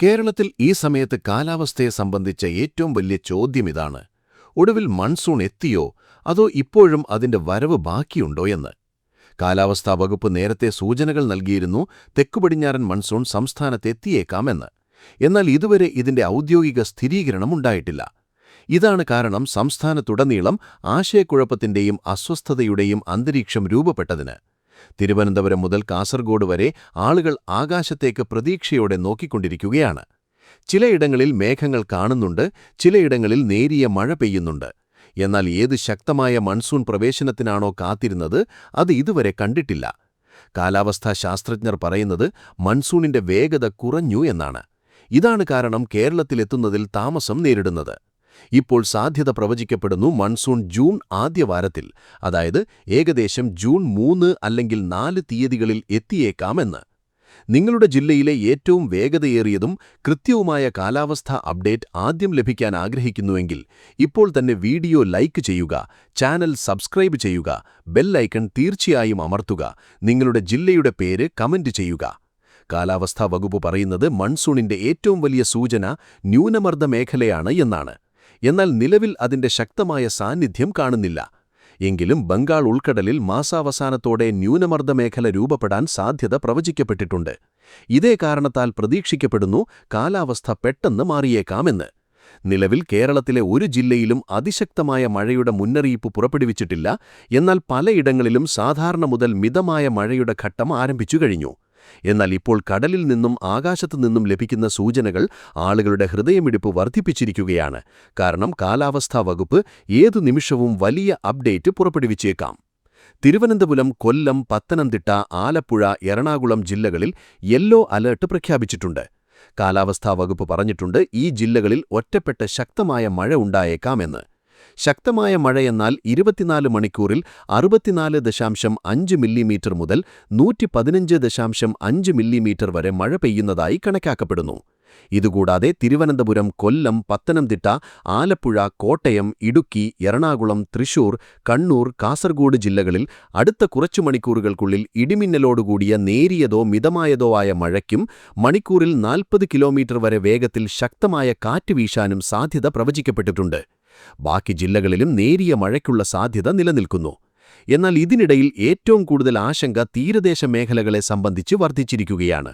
കേരളത്തിൽ ഈ സമയത്ത് കാലാവസ്ഥയെ സംബന്ധിച്ച ഏറ്റവും വലിയ ചോദ്യം ഇതാണ്: ഒടുവിൽ മൺസൂൺ എത്തിയോ, അതോ ഇപ്പോഴും അതിന്റെ വരവ് ബാക്കിയുണ്ടോ എന്ന്. കാലാവസ്ഥാ വകുപ്പ് നേരത്തെ സൂചനകൾ നൽകിയിരുന്നു തെക്കുപടിഞ്ഞാറൻ മൺസൂൺ സംസ്ഥാനത്തെത്തിയേക്കാമെന്ന്. എന്നാൽ ഇതുവരെ ഇതിന്റെ ഔദ്യോഗിക സ്ഥിരീകരണം ഉണ്ടായിട്ടില്ല. ഇതാണ് കാരണം സംസ്ഥാനത്തുടനീളം ആശയക്കുഴപ്പത്തിന്റെയും അസ്വസ്ഥതയുടെയും അന്തരീക്ഷം രൂപപ്പെട്ടതിന്. തിരുവനന്തപുരം മുതൽ കാസർഗോഡ് വരെ ആളുകൾ ആകാശത്തേക്ക് പ്രതീക്ഷയോടെ നോക്കിക്കൊണ്ടിരിക്കുകയാണ്. ചിലയിടങ്ങളിൽ മേഘങ്ങൾ കാണുന്നുണ്ട്, ചിലയിടങ്ങളിൽ നേരിയ മഴ പെയ്യുന്നുണ്ട്. എന്നാൽ ഏത് ശക്തമായ മൺസൂൺ പ്രവേശനത്തിനാണോ കാത്തിരുന്നത്, അത് ഇതുവരെ കണ്ടിട്ടില്ല. കാലാവസ്ഥാ ശാസ്ത്രജ്ഞർ പറയുന്നത് മൺസൂണിന്റെ വേഗത കുറഞ്ഞു എന്നാണ്. ഇതാണ് കാരണം കേരളത്തിലെത്തുന്നതിൽ താമസം നേരിടുന്നത്. ഇപ്പോൾ സാധ്യത പ്രവചിക്കപ്പെടുന്നു മൺസൂൺ ജൂൺ ആദ്യവാരത്തിൽ, അതായത് ഏകദേശം ജൂൺ 3 അല്ലെങ്കിൽ 4 തീയതികളിൽ എത്തിയേക്കാമെന്ന്. നിങ്ങളുടെ ജില്ലയിലെ ഏറ്റവും വേഗതയേറിയതും കൃത്യവുമായ കാലാവസ്ഥാ അപ്ഡേറ്റ് ആദ്യം ലഭിക്കാൻ ആഗ്രഹിക്കുന്നുവെങ്കിൽ ഇപ്പോൾ തന്നെ വീഡിയോ ലൈക്ക് ചെയ്യുക, ചാനൽ സബ്സ്ക്രൈബ് ചെയ്യുക, ബെൽ ഐക്കൺ തീർച്ചയായും അമർത്തുക, നിങ്ങളുടെ ജില്ലയുടെ പേര് കമന്റ് ചെയ്യുക. കാലാവസ്ഥാ വകുപ്പ് പറയുന്നത് മൺസൂണിന്റെ ഏറ്റവും വലിയ സൂചന ന്യൂനമർദ്ദ മേഖലയാണ് എന്നാണ്. എന്നാൽ നിലവിൽ അതിന്റെ ശക്തമായ സാന്നിധ്യം കാണുന്നില്ല. എങ്കിലും ബംഗാൾ ഉൾക്കടലിൽ മാസാവസാനത്തോടെ ന്യൂനമർദ്ദ മേഖല രൂപപ്പെടാൻ സാധ്യത പ്രവചിക്കപ്പെട്ടിട്ടുണ്ട്. ഇതേ കാരണത്താൽ പ്രതീക്ഷിക്കപ്പെടുന്നു കാലാവസ്ഥ പെട്ടെന്ന് മാറിയേക്കാമെന്ന്. നിലവിൽ കേരളത്തിലെ ഒരു ജില്ലയിലും അതിശക്തമായ മഴയുടെ മുന്നറിയിപ്പ് പുറപ്പെടുവിച്ചിട്ടില്ല. എന്നാൽ പലയിടങ്ങളിലും സാധാരണ മുതൽ മിതമായ മഴയുടെ ഘട്ടം ആരംഭിച്ചു കഴിഞ്ഞു. എന്നാൽ ഇപ്പോൾ കടലിൽ നിന്നും ആകാശത്തു നിന്നും ലഭിക്കുന്ന സൂചനകൾ ആളുകളുടെ ഹൃദയമിടിപ്പ് വർദ്ധിപ്പിച്ചിരിക്കുകയാണ്. കാരണം കാലാവസ്ഥാ വകുപ്പ് ഏതു നിമിഷവും വലിയ അപ്ഡേറ്റ് പുറപ്പെടുവിച്ചേക്കാം. തിരുവനന്തപുരം, കൊല്ലം, പത്തനംതിട്ട, ആലപ്പുഴ, എറണാകുളം ജില്ലകളിൽ യെല്ലോ അലർട്ട് പ്രഖ്യാപിച്ചിട്ടുണ്ട്. കാലാവസ്ഥാ വകുപ്പ് പറഞ്ഞിട്ടുണ്ട് ഈ ജില്ലകളിൽ ഒറ്റപ്പെട്ട ശക്തമായ മഴ ഉണ്ടായേക്കാമെന്ന്. ശക്തമായ മഴയെന്നാൽ 24 മണിക്കൂറിൽ 64.5 മില്ലിമീറ്റർ മുതൽ 115.5 മില്ലിമീറ്റർ വരെ മഴ പെയ്യുന്നതായി കണക്കാക്കപ്പെടുന്നു. ഇതുകൂടാതെ തിരുവനന്തപുരം, കൊല്ലം, പത്തനംതിട്ട, ആലപ്പുഴ, കോട്ടയം, ഇടുക്കി, എറണാകുളം, തൃശൂർ, കണ്ണൂർ, കാസർഗോഡ് ജില്ലകളിൽ അടുത്ത കുറച്ചു മണിക്കൂറുകൾക്കുള്ളിൽ ഇടിമിന്നലോടുകൂടിയ നേരിയതോ മിതമായതോ ആയ മഴയ്ക്കും മണിക്കൂറിൽ 40 കിലോമീറ്റർ വരെ വേഗത്തിൽ ശക്തമായ കാറ്റ് വീശാനും സാധ്യത പ്രവചിക്കപ്പെട്ടിട്ടുണ്ട്. ബാക്കി ജില്ലകളിലും നേരിയ മഴയ്ക്കുള്ള സാധ്യത നിലനിൽക്കുന്നു. എന്നാൽ ഇതിനിടയിൽ ഏറ്റവും കൂടുതൽ ആശങ്ക തീരദേശ മേഖലകളെ സംബന്ധിച്ച് വർദ്ധിച്ചിരിക്കുകയാണ്.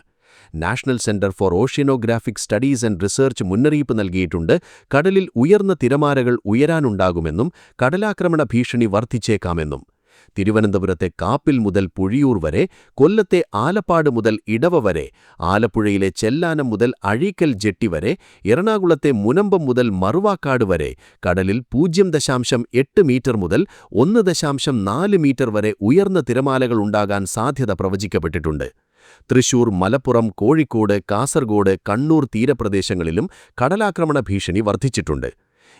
National centre for oceanographic studies and research മുന്നറിയിപ്പ് നൽകിയിട്ടുണ്ട് കടലിൽ ഉയർന്ന തിരമാലകൾ ഉയരാനുണ്ടാകുമെന്നും കടലാക്രമണ ഭീഷണി വർദ്ധിച്ചേക്കാമെന്നും. തിരുവനന്തപുരത്തെ കാപ്പിൽ മുതൽ പുഴിയൂർ വരെ, കൊല്ലത്തെ ആലപ്പാട് മുതൽ ഇടവ വരെ, ആലപ്പുഴയിലെ ചെല്ലാനം മുതൽ അഴീക്കൽ ജെട്ടി വരെ, എറണാകുളത്തെ മുനമ്പം മുതൽ മറുവാക്കാട് വരെ കടലിൽ 0.8 മീറ്റർ മുതൽ 1.4 മീറ്റർ വരെ ഉയർന്ന തിരമാലകൾ ഉണ്ടാകാൻ സാധ്യത പ്രവചിക്കപ്പെട്ടിട്ടുണ്ട്. തൃശൂർ, മലപ്പുറം, കോഴിക്കോട്, കാസർഗോഡ്, കണ്ണൂർ തീരപ്രദേശങ്ങളിലും കടലാക്രമണ ഭീഷണി വർദ്ധിച്ചിട്ടുണ്ട്.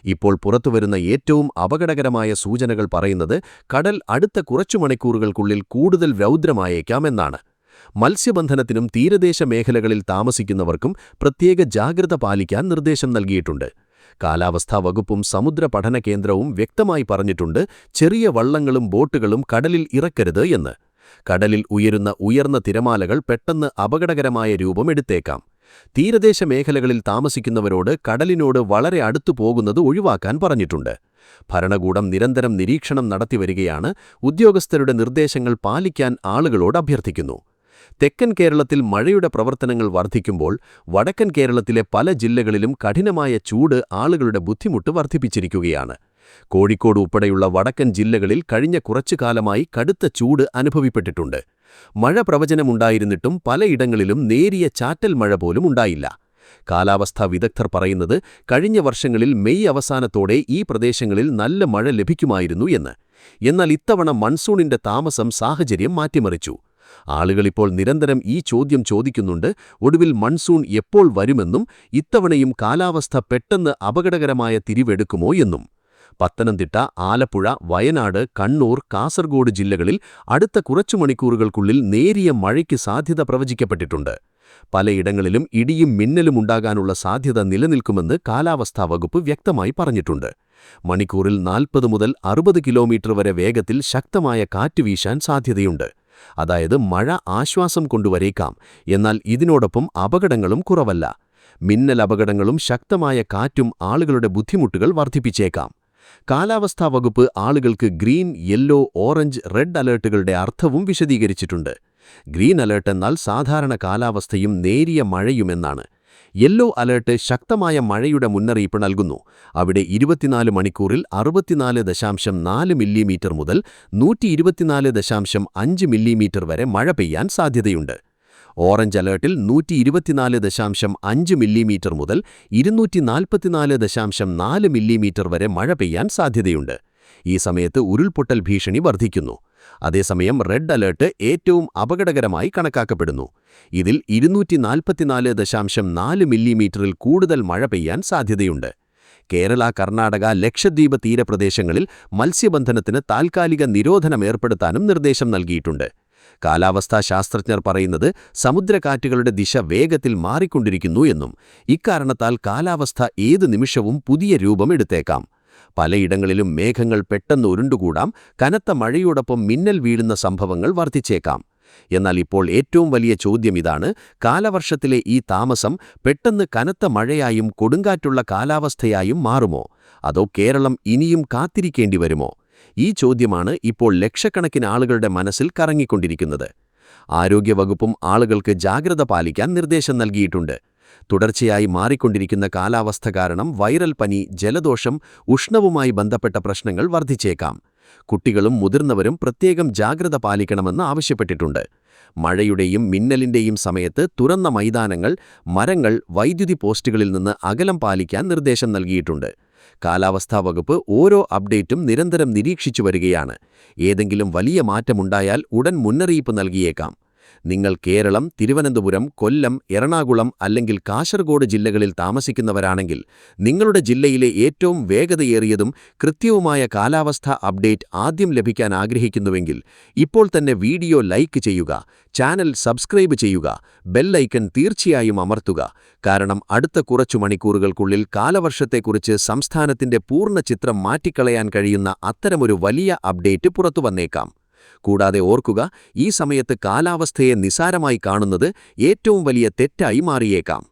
ഇപ്പോൾ പുറത്തുവരുന്ന ഏറ്റവും അപകടകരമായ സൂചനകൾ പറയുന്നത് കടൽ അടുത്ത കുറച്ചു മണിക്കൂറുകൾക്കുള്ളിൽ കൂടുതൽ രൗദ്രമായേക്കാമെന്നാണ്. മത്സ്യബന്ധനത്തിനും തീരദേശ മേഖലകളിൽ താമസിക്കുന്നവർക്കും പ്രത്യേക ജാഗ്രത പാലിക്കാൻ നിർദ്ദേശം നൽകിയിട്ടുണ്ട്. കാലാവസ്ഥാ വകുപ്പും സമുദ്ര പഠന കേന്ദ്രവും വ്യക്തമായി പറഞ്ഞിട്ടുണ്ട് ചെറിയ വള്ളങ്ങളും ബോട്ടുകളും കടലിൽ ഇറക്കരുത് എന്ന്. കടലിൽ ഉയർന്ന തിരമാലകൾ പെട്ടെന്ന് അപകടകരമായ രൂപമെടുത്തേക്കാം. തീരദേശ മേഖലകളിൽ താമസിക്കുന്നവരോട് കടലിനോട് വളരെ അടുത്തു പോകുന്നത് ഒഴിവാക്കാൻ പറഞ്ഞിട്ടുണ്ട്. ഭരണകൂടം നിരന്തരം നിരീക്ഷണം നടത്തിവരികയാണ്. ഉദ്യോഗസ്ഥരുടെ നിർദ്ദേശങ്ങൾ പാലിക്കാൻ ആളുകളോട് അഭ്യർത്ഥിക്കുന്നു. തെക്കൻ കേരളത്തിൽ മഴയുടെ പ്രവർത്തനങ്ങൾ വർദ്ധിക്കുമ്പോൾ വടക്കൻ കേരളത്തിലെ പല ജില്ലകളിലും കഠിനമായ ചൂട് ആളുകളുടെ ബുദ്ധിമുട്ട് വർദ്ധിപ്പിച്ചിരിക്കുകയാണ്. കോഴിക്കോട് ഉൾപ്പെടെയുള്ള വടക്കൻ ജില്ലകളിൽ കഴിഞ്ഞ കുറച്ചു കാലമായി കടുത്ത ചൂട് അനുഭവപ്പെട്ടിട്ടുണ്ട്. മഴ പ്രവചനമുണ്ടായിരുന്നിട്ടും പലയിടങ്ങളിലും നേരിയ ചാറ്റൽ മഴ പോലും ഉണ്ടായില്ല. കാലാവസ്ഥാ വിദഗ്ധർ പറയുന്നത് കഴിഞ്ഞ വർഷങ്ങളിൽ മെയ് അവസാനത്തോടെ ഈ പ്രദേശങ്ങളിൽ നല്ല മഴ ലഭിക്കുമായിരുന്നു എന്ന്. എന്നാൽ ഇത്തവണ മൺസൂണിന്റെ താമസം സാഹചര്യം മാറ്റിമറിച്ചു. ആളുകളിപ്പോൾ നിരന്തരം ഈ ചോദ്യം ചോദിക്കുന്നുണ്ട്: ഒടുവിൽ മൺസൂൺ എപ്പോൾ വരുമെന്നും ഇത്തവണയും കാലാവസ്ഥ പെട്ടെന്ന് അപകടകരമായ തിരിവെടുക്കുമോ എന്നും. പത്തനംതിട്ട, ആലപ്പുഴ, വയനാട്, കണ്ണൂർ, കാസർഗോഡ് ജില്ലകളിൽ അടുത്ത കുറച്ചു മണിക്കൂറുകൾക്കുള്ളിൽ നേരിയ മഴയ്ക്ക് സാധ്യത പ്രവചിക്കപ്പെട്ടിട്ടുണ്ട്. പലയിടങ്ങളിലും ഇടിയും മിന്നലും ഉണ്ടാകാനുള്ള സാധ്യത നിലനിൽക്കുമെന്ന് കാലാവസ്ഥാ വകുപ്പ് വ്യക്തമായി പറഞ്ഞിട്ടുണ്ട്. മണിക്കൂറിൽ 40 മുതൽ 60 കിലോമീറ്റർ വരെ വേഗത്തിൽ ശക്തമായ കാറ്റ് വീശാൻ സാധ്യതയുണ്ട്. അതായത് മഴ ആശ്വാസം കൊണ്ടുവരേക്കാം, എന്നാൽ ഇതിനോടൊപ്പം അപകടങ്ങളും കുറവല്ല. മിന്നൽ അപകടങ്ങളും ശക്തമായ കാറ്റും ആളുകളുടെ ബുദ്ധിമുട്ടുകൾ വർദ്ധിപ്പിച്ചേക്കാം. കാലാവസ്ഥാ വകുപ്പ് ആളുകൾക്ക് ഗ്രീൻ, യെല്ലോ, ഓറഞ്ച്, റെഡ് അലേർട്ടുകളുടെ അർത്ഥവും വിശദീകരിച്ചിട്ടുണ്ട്. ഗ്രീൻ അലേർട്ട് എന്നാൽ സാധാരണ കാലാവസ്ഥയും നേരിയ മഴയുമെന്നാണ്. യെല്ലോ അലേർട്ട് ശക്തമായ മഴയുടെ മുന്നറിയിപ്പ് നൽകുന്നു. അവിടെ 24 മണിക്കൂറിൽ 64.4 മില്ലിമീറ്റർ മുതൽ 124.5 മില്ലിമീറ്റർ വരെ മഴ പെയ്യാൻ സാധ്യതയുണ്ട്. ഓറഞ്ച് അലേർട്ടിൽ 124.5 മില്ലിമീറ്റർ മുതൽ 244.4 മില്ലിമീറ്റർ വരെ മഴ പെയ്യാൻ സാധ്യതയുണ്ട്. ഈ സമയത്ത് ഉരുൾപൊട്ടൽ ഭീഷണി വർദ്ധിക്കുന്നു. അതേസമയം റെഡ് അലേർട്ട് ഏറ്റവും അപകടകരമായി കണക്കാക്കപ്പെടുന്നു. ഇതിൽ 244.4 മില്ലിമീറ്ററിൽ കൂടുതൽ മഴ പെയ്യാൻ സാധ്യതയുണ്ട്. കേരള, കർണാടക, ലക്ഷദ്വീപ് തീരപ്രദേശങ്ങളിൽ മത്സ്യബന്ധനത്തിന് താൽക്കാലിക നിരോധനം ഏർപ്പെടുത്താനും നിർദ്ദേശം നൽകിയിട്ടുണ്ട്. കാലാവസ്ഥാ ശാസ്ത്രജ്ഞർ പറയുന്നത് സമുദ്രകാറ്റുകളുടെ ദിശ വേഗത്തിൽ മാറിക്കൊണ്ടിരിക്കുന്നു എന്നും ഇക്കാരണത്താൽ കാലാവസ്ഥ ഏതു നിമിഷവും പുതിയ രൂപം എടുത്തേക്കാം. പലയിടങ്ങളിലും മേഘങ്ങൾ പെട്ടെന്ന് ഉരുണ്ടുകൂടാം, കനത്ത മഴയോടൊപ്പം മിന്നൽ വീഴുന്ന സംഭവങ്ങൾ വർദ്ധിച്ചേക്കാം. എന്നാൽ ഇപ്പോൾ ഏറ്റവും വലിയ ചോദ്യം ഇതാണ്: കാലവർഷത്തിലെ ഈ താമസം പെട്ടെന്ന് കനത്ത മഴയായും കൊടുങ്കാറ്റുള്ള കാലാവസ്ഥയായും മാറുമോ? അതോ കേരളം ഇനിയും കാത്തിരിക്കേണ്ടി വരുമോ? ഈ ചോദ്യമാണ് ഇപ്പോൾ ലക്ഷക്കണക്കിന് ആളുകളുടെ മനസ്സിൽ കറങ്ങിക്കൊണ്ടിരിക്കുന്നത്. ആരോഗ്യവകുപ്പും ആളുകൾക്ക് ജാഗ്രത പാലിക്കാൻ നിർദ്ദേശം നൽകിയിട്ടുണ്ട്. തുടർച്ചയായി മാറിക്കൊണ്ടിരിക്കുന്ന കാലാവസ്ഥ കാരണം വൈറൽ പനി, ജലദോഷം, ഉഷ്ണവുമായി ബന്ധപ്പെട്ട പ്രശ്നങ്ങൾ വർദ്ധിച്ചേക്കാം. കുട്ടികളും മുതിർന്നവരും പ്രത്യേകം ജാഗ്രത പാലിക്കണമെന്ന് ആവശ്യപ്പെട്ടിട്ടുണ്ട്. മഴയുടെയും മിന്നലിന്റെയും സമയത്ത് തുറന്ന മൈതാനങ്ങൾ, മരങ്ങൾ, വൈദ്യുതി പോസ്റ്റുകളിൽ നിന്ന് അകലം പാലിക്കാൻ നിർദ്ദേശം നൽകിയിട്ടുണ്ട്. കാലാവസ്ഥാ വകുപ്പ് ഓരോ അപ്ഡേറ്റും നിരന്തരം നിരീക്ഷിച്ചു വരികയാണ്. ഏതെങ്കിലും വലിയ മാറ്റമുണ്ടായാൽ ഉടൻ മുന്നറിയിപ്പ് നൽകിയേക്കാം. നിങ്ങൾ കേരളം, തിരുവനന്തപുരം, കൊല്ലം, എറണാകുളം അല്ലെങ്കിൽ കാസർഗോഡ് ജില്ലകളിൽ താമസിക്കുന്നവരാണെങ്കിൽ നിങ്ങളുടെ ജില്ലയിലെ ഏറ്റവും വേഗതയേറിയതും കൃത്യവുമായ കാലാവസ്ഥാ അപ്ഡേറ്റ് ആദ്യം ലഭിക്കാൻ ആഗ്രഹിക്കുന്നുവെങ്കിൽ ഇപ്പോൾ തന്നെ വീഡിയോ ലൈക്ക് ചെയ്യുക, ചാനൽ സബ്സ്ക്രൈബ് ചെയ്യുക, ബെൽ ഐക്കൺ തീർച്ചയായും അമർത്തുക. കാരണം അടുത്ത കുറച്ചു മണിക്കൂറുകൾക്കുള്ളിൽ കാലവർഷത്തെക്കുറിച്ച് സംസ്ഥാനത്തിന്റെ പൂർണ്ണ ചിത്രം മാറ്റിക്കളയാൻ കഴിയുന്ന അത്തരമൊരു വലിയ അപ്ഡേറ്റ് പുറത്തുവന്നേക്കാം. കൂടാതെ ഓർക്കുക, ഈ സമയത്ത് കാലാവസ്ഥയെ നിസാരമായി കാണുന്നത് ഏറ്റവും വലിയ തെറ്റായി മാറിയേക്കാം.